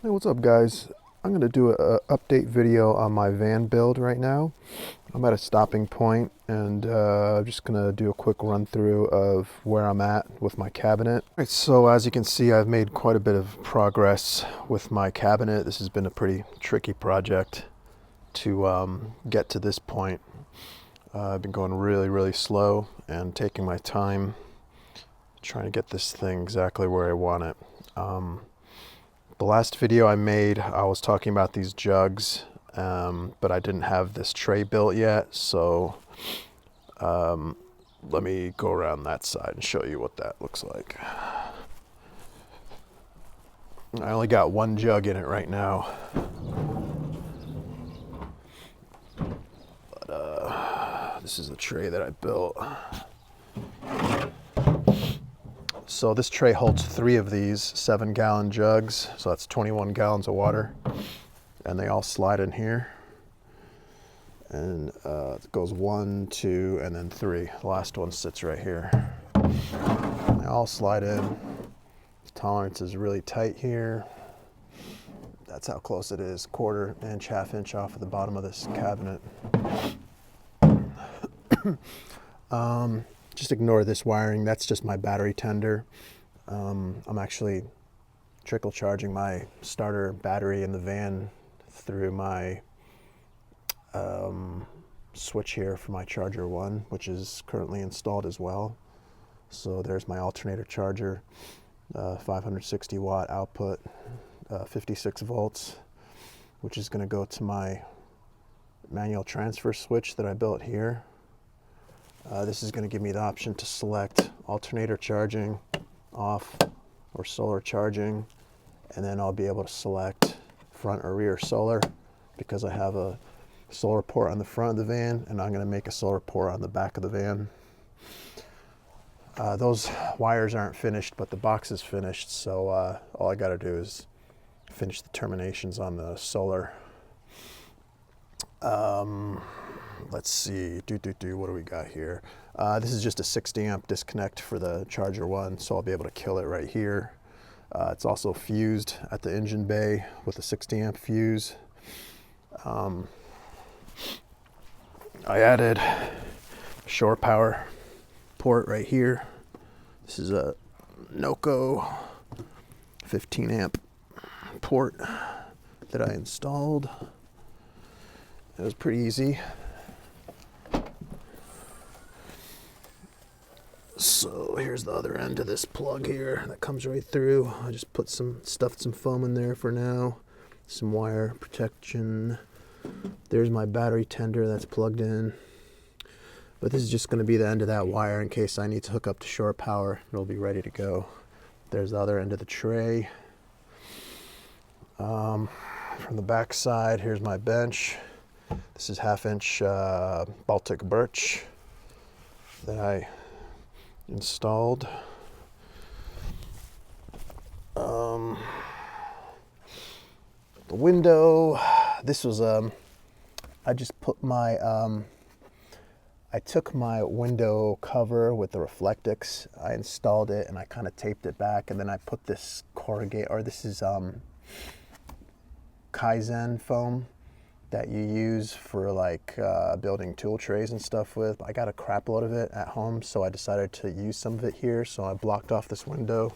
Hey, what's up guys? I'm going to do a update video on my van build right now. I'm at a stopping point and I'm just going to do a quick run through of where I'm at with my cabinet. All right, so as you can see, I've made quite a bit of progress with my cabinet. This has been a pretty tricky project to get to this point. I've been going really slow and taking my time trying to get this thing exactly where I want it. The last video I made, I was talking about these jugs, but I didn't have this tray built yet, so let me go around that side and show you what that looks like. I only got one jug in it right now, but this is the tray that I built. So this tray holds 3 of these 7-gallon jugs, so that's 21 gallons of water, and they all slide in here. And it goes 1, 2, and then 3. The last one sits right here. They all slide in. The tolerance is really tight here. That's how close it is, 1/4 inch, 1/2 inch off of the bottom of this cabinet. Just ignore this wiring. That's just my battery tender. I'm actually trickle charging my starter battery in the van through my switch here for my charger 1, which is currently installed as well. So there's my alternator charger, 560 watt output, 56 volts, which is going to go to my manual transfer switch that I built here. This is going to give me the option to select alternator charging off or solar charging, and then I'll be able to select front or rear solar because I have a solar port on the front of the van and I'm going to make a solar port on the back of the van. Those wires aren't finished, but the box is finished, so all I got to do is finish the terminations on the solar. Let's see, what do we got here? This is just a 60 amp disconnect for the charger 1, so I'll be able to kill it right here. It's also fused at the engine bay with a 60 amp fuse. I added a shore power port right here. This is a Noco 15 amp port that I installed. It was pretty easy. So here's the other end of this plug here that comes right through. I just put stuffed some foam in there for now, some wire protection. There's my battery tender that's plugged in. But this is just going to be the end of that wire in case I need to hook up to shore power. It'll be ready to go. There's the other end of the tray. From the back side, here's my bench. This is 1/2 inch Baltic birch that I installed. The window, this was I just put my I took my window cover with the Reflectix, I installed it and I kind of taped it back, and then I put this corrugate, or this is Kaizen foam that you use for like building tool trays and stuff with. I got a crap load of it at home, so I decided to use some of it here, so I blocked off this window.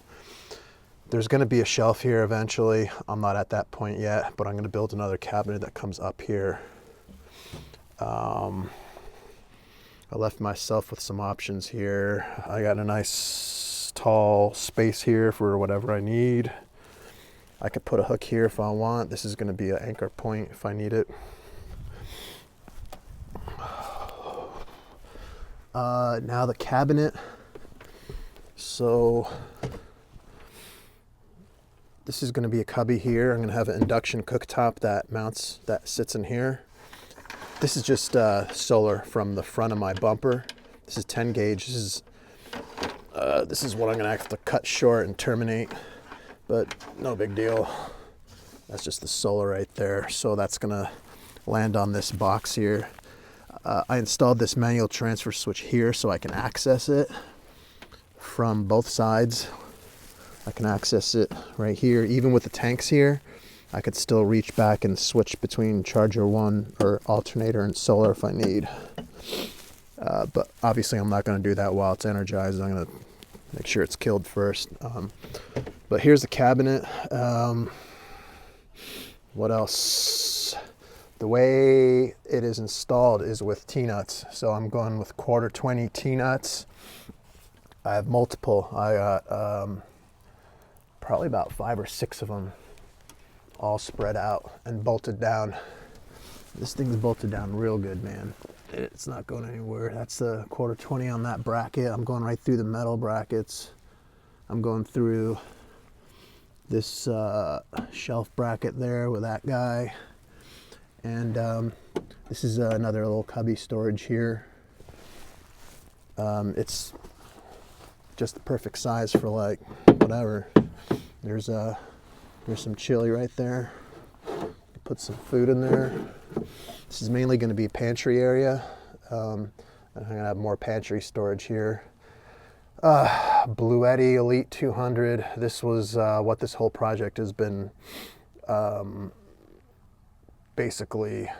There's going to be a shelf here eventually. I'm not at that point yet, but I'm going to build another cabinet that comes up here. I left myself with some options here. I got a nice tall space here for whatever I need. I could put a hook here if I want. This is going to be an anchor point if I need it. Now the cabinet. So this is going to be a cubby here. I'm going to have an induction cooktop that sits in here. This is just solar from the front of my bumper. This is 10 gauge. This is what I'm going to have to cut short and terminate, but no big deal. That's just the solar right there. So that's going to land on this box here. I installed this manual transfer switch here so I can access it from both sides. I can access it right here. Even with the tanks here, I could still reach back and switch between charger 1 or alternator and solar if I need. But obviously I'm not going to do that while it's energized. I'm going to make sure it's killed first. But here's the cabinet. What else? The way it is installed is with T-nuts. So I'm going with 1/4 T-nuts. I have multiple. I got probably about 5 or 6 of them all spread out and bolted down. This thing's bolted down real good, man. It's not going anywhere. That's the 1/4 on that bracket. I'm going right through the metal brackets. I'm going through this shelf bracket there with that guy. And this is another little cubby storage here. It's just the perfect size for like whatever. There's some chili right there. Put some food in there. This is mainly going to be a pantry area. I'm going to have more pantry storage here. Bluetti Elite 200. This was what this whole project has been basically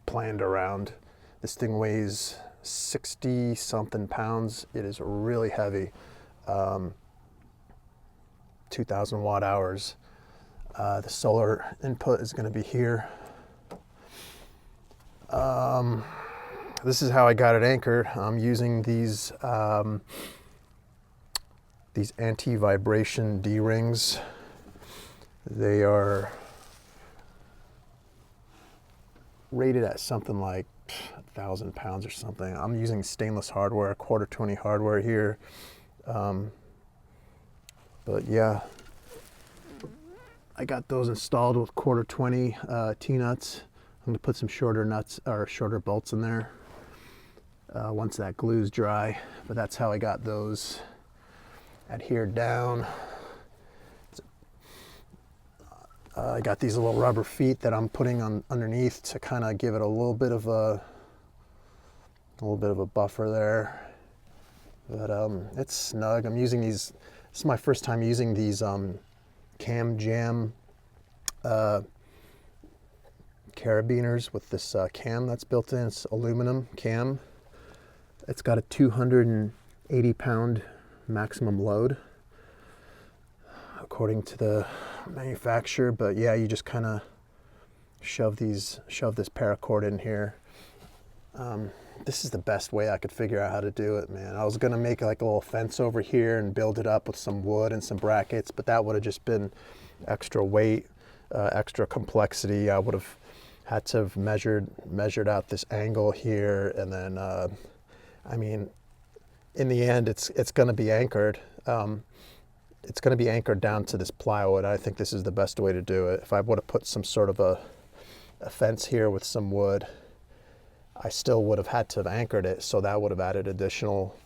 planned around. This thing weighs 60 something pounds. It is really heavy. 2,000 watt hours. The solar input is going to be here. This is how I got it anchored. I'm using these anti-vibration D-rings. They are rated at something like 1,000 pounds or something. I'm using stainless hardware, 1/4 hardware here. But yeah, I got those installed with 1/4 T-nuts. I'm gonna put some shorter nuts or shorter bolts in there once that glue's dry. But that's how I got those adhered down. I got these little rubber feet that I'm putting on underneath to kind of give it a little bit of a buffer there. But it's snug. I'm using these. This is my first time using these cam jam carabiners with this cam that's built in. It's aluminum cam. It's got a 280 pound maximum load according to the manufacturer. But yeah, you just kind of shove this paracord in here. This is the best way I could figure out how to do it, man. I was gonna make like a little fence over here and build it up with some wood and some brackets, but that would have just been extra weight, extra complexity. I would have had to have measured out this angle here, and then I mean, in the end, it's gonna be anchored. It's gonna be anchored down to this plywood. I think this is the best way to do it. If I would have put some sort of a fence here with some wood, I still would have had to have anchored it, so that would have added additional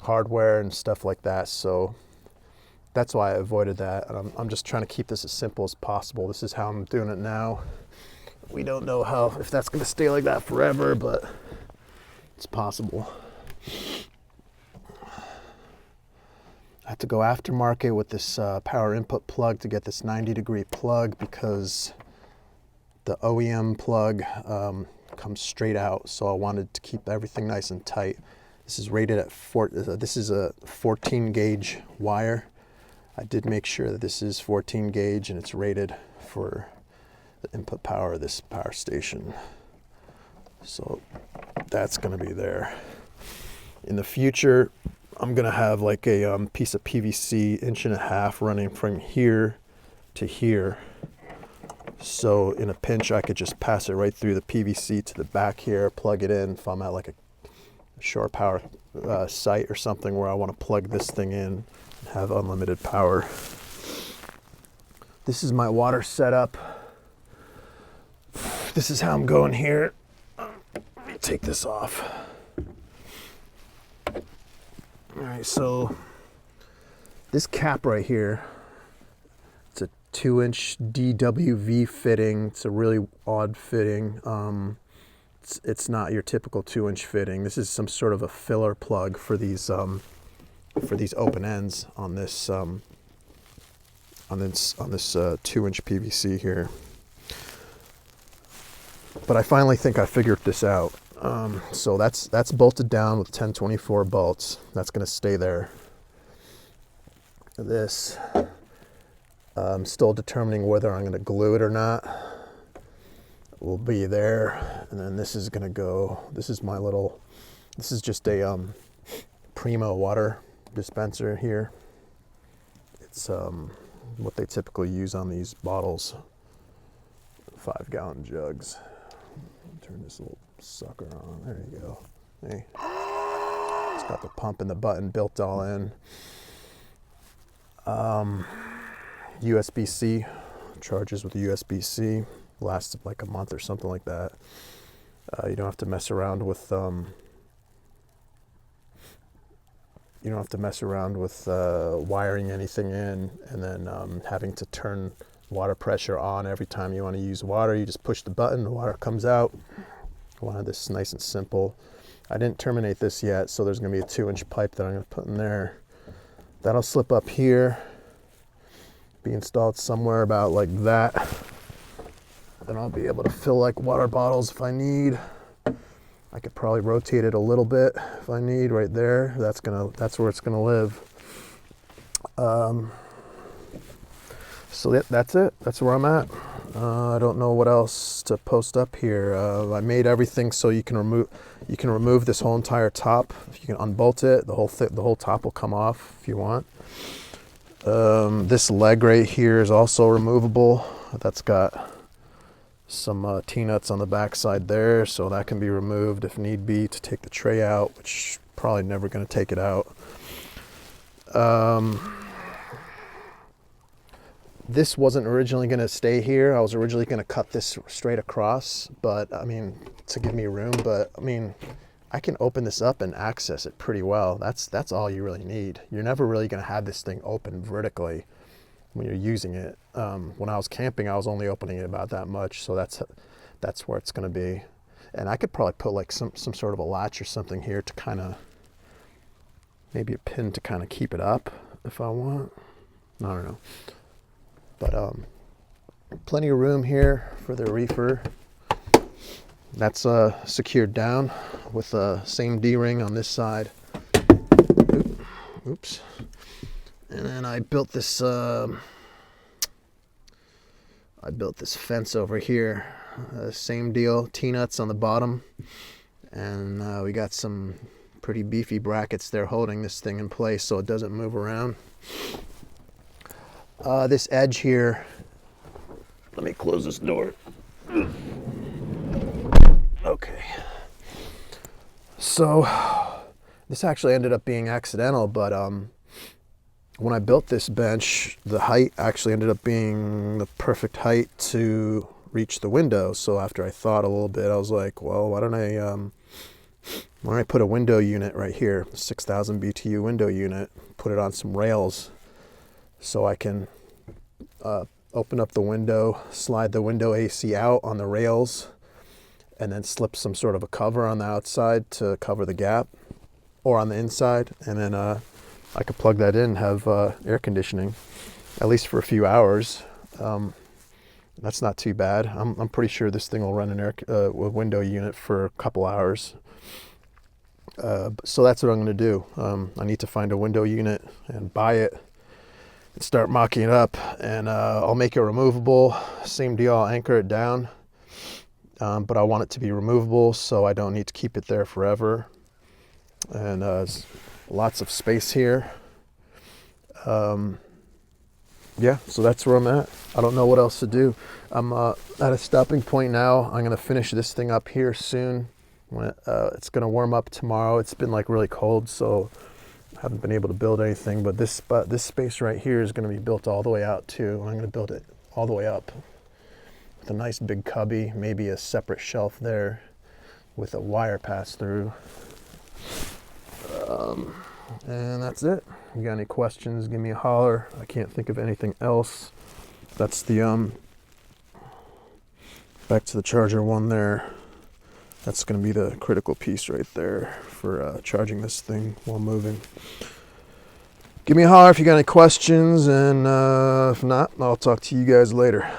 hardware and stuff like that. So that's why I avoided that. And I'm just trying to keep this as simple as possible. This is how I'm doing it now. We don't know if that's going to stay like that forever, but it's possible. I have to go aftermarket with this power input plug to get this 90-degree plug, because the OEM plug comes straight out, so I wanted to keep everything nice and tight. This is rated at this is a 14 gauge wire. I did make sure that this is 14 gauge and it's rated for the input power of this power station. So that's going to be there. In the future, I'm going to have like a piece of PVC 1.5 running from here to here. So in a pinch, I could just pass it right through the PVC to the back here, plug it in if I'm at like a shore power site or something where I want to plug this thing in and have unlimited power. This is my water setup. This is how I'm going here. Let me take this off. All right, so this cap right here, 2-inch DWV fitting. It's a really odd fitting. It's not your typical 2-inch fitting. This is some sort of a filler plug for these open ends on this 2-inch PVC here. But I finally think I figured this out. So that's bolted down with 1024 bolts. That's going to stay there. This, I'm still determining whether I'm going to glue it or not. Will be there. And then this is going to go, this is just a Primo water dispenser here. It's what they typically use on these bottles, 5-gallon jugs. Turn this little sucker on. There you go. Hey, it's got the pump and the button built all in. USB-C, charges with USB-C, lasts like a month or something like that. You don't have to mess around with wiring anything in, and then having to turn water pressure on every time you want to use water. You just push the button, the water comes out. I wanted this nice and simple. I didn't terminate this yet, so there's going to be a 2-inch pipe that I'm going to put in there. That'll slip up here, be installed somewhere about like that. Then I'll be able to fill like water bottles if I need. I could probably rotate it a little bit if I need, right there. That's where it's gonna live. So that's it. That's where I'm at. I don't know what else to post up here. I made everything so you can remove this whole entire top. If you can unbolt it, the whole top will come off if you want. This leg right here is also removable. That's got some T-nuts on the back side there, so that can be removed if need be to take the tray out, which probably never going to take it out. This wasn't originally going to stay here. I was originally going to cut this straight across, but I mean, to give me room, but I mean, I can open this up and access it pretty well. That's all you really need. You're never really going to have this thing open vertically when you're using it. When I was camping, I was only opening it about that much, so that's where it's going to be. And I could probably put like some sort of a latch or something here to kind of, maybe a pin to kind of keep it up if I want. I don't know. But plenty of room here for the reefer. That's secured down with the same D-ring on this side. Oops. And then I built this fence over here. Same deal, T-nuts on the bottom. And we got some pretty beefy brackets there holding this thing in place so it doesn't move around. This edge here, let me close this door. Okay. So this actually ended up being accidental, but when I built this bench, the height actually ended up being the perfect height to reach the window. So after I thought a little bit, I was like, well, why don't I put a window unit right here, 6,000 BTU window unit, put it on some rails so I can open up the window, slide the window AC out on the rails, and then slip some sort of a cover on the outside to cover the gap, or on the inside, and then I could plug that in and have air conditioning, at least for a few hours. That's not too bad. I'm pretty sure this thing will run a window unit for a couple hours. So that's what I'm going to do. I need to find a window unit and buy it and start mocking it up, and I'll make it removable. Same deal, I'll anchor it down, but I want it to be removable so I don't need to keep it there forever. And there's lots of space here. Yeah, so that's where I'm at. I don't know what else to do. I'm at a stopping point now. I'm going to finish this thing up here soon. It's going to warm up tomorrow. It's been like really cold, so I haven't been able to build anything, but this space right here is going to be built all the way out too. I'm going to build it all the way up with a nice big cubby, maybe a separate shelf there with a wire pass through. And that's it. If you got any questions, give me a holler. I can't think of anything else. That's the back to the charger one there. That's going to be the critical piece right there for charging this thing while moving. Give me a holler if you got any questions, and if not, I'll talk to you guys later.